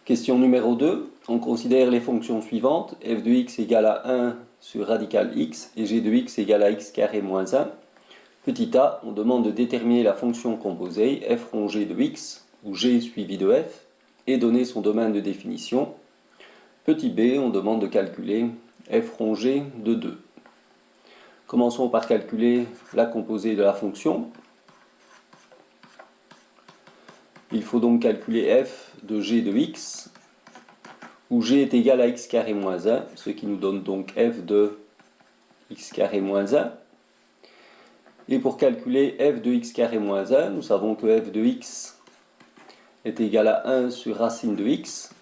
Question numéro 2. On considère les fonctions suivantes. f de x égale à 1 sur radical x et g de x égale à x carré moins 1. Petit a, on demande de déterminer la fonction composée f rond g de x, où g suivi de f, et donner son domaine de définition. Petit b, on demande de calculer f rond g de 2. Commençons par calculer la composée de la fonction. Il faut donc calculer f de g de x, où g est égal à x carré moins 1, ce qui nous donne donc f de x carré moins 1. Et pour calculer f de x carré moins 1, nous savons que f de x est égal à 1 sur racine de x.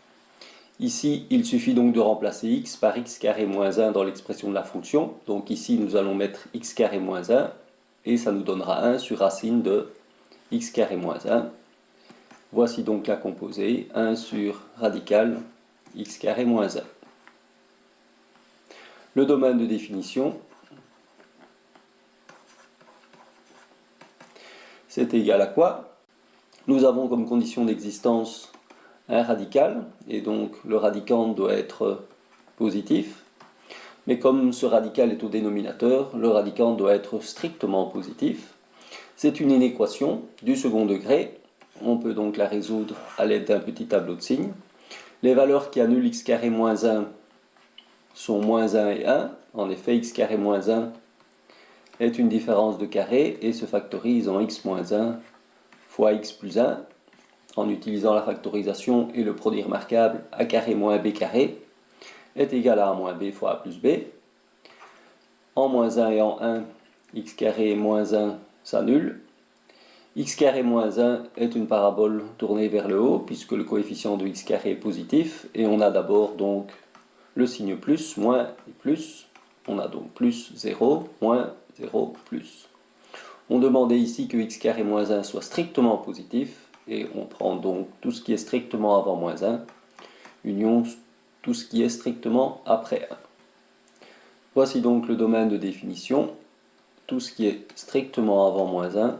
Ici, il suffit donc de remplacer x par x carré moins 1 dans l'expression de la fonction. Donc ici, nous allons mettre x carré moins 1, et ça nous donnera 1 sur racine de x carré moins 1. Voici donc la composée 1 sur radical x carré moins 1. Le domaine de définition, c'est égal à quoi? Nous avons comme condition d'existence un radical, et donc le radicand doit être positif. Mais comme ce radical est au dénominateur, le radicand doit être strictement positif. C'est une inéquation du second degré. On peut donc la résoudre à l'aide d'un petit tableau de signes. Les valeurs qui annulent x carré moins 1 sont moins 1 et 1. En effet, x carré moins 1 est une différence de carré et se factorise en x moins 1 fois x plus 1 en utilisant la factorisation et le produit remarquable a carré moins b carré est égal à a moins b fois a plus b. En moins 1 et en 1, x carré moins 1 s'annule. X carré moins 1 est une parabole tournée vers le haut puisque le coefficient de x carré est positif et on a d'abord donc le signe plus, moins et plus. On a donc plus 0, moins 0, plus. On demandait ici que x carré moins 1 soit strictement positif et on prend donc tout ce qui est strictement avant moins 1, union tout ce qui est strictement après 1. Voici donc le domaine de définition, tout ce qui est strictement avant moins 1,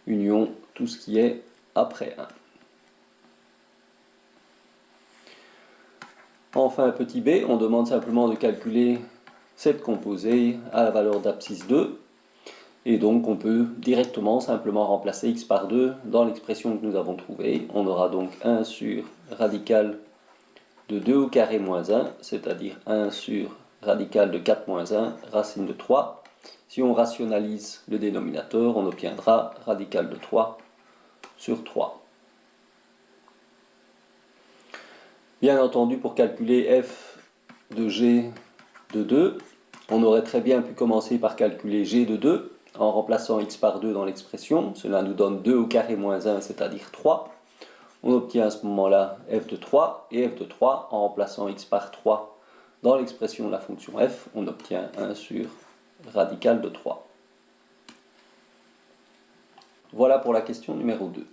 union tout ce qui est après 1. Enfin, petit b, on demande simplement de calculer cette composée à la valeur d'abscisse 2. Et donc on peut directement simplement remplacer x par 2 dans l'expression que nous avons trouvée. On aura donc 1 sur radical de 2 au carré moins 1, c'est-à-dire 1 sur radical de 4 moins 1, racine de 3. Si on rationalise le dénominateur, on obtiendra radical de 3 sur 3. Bien entendu, pour calculer f de g de 2, on aurait très bien pu commencer par calculer g de 2 en remplaçant x par 2 dans l'expression. Cela nous donne 2 au carré moins 1, c'est-à-dire 3. On obtient à ce moment-là f de 3, et f de 3, en remplaçant x par 3 dans l'expression de la fonction f, on obtient 1 sur radical de 3. Voilà pour la question numéro 2.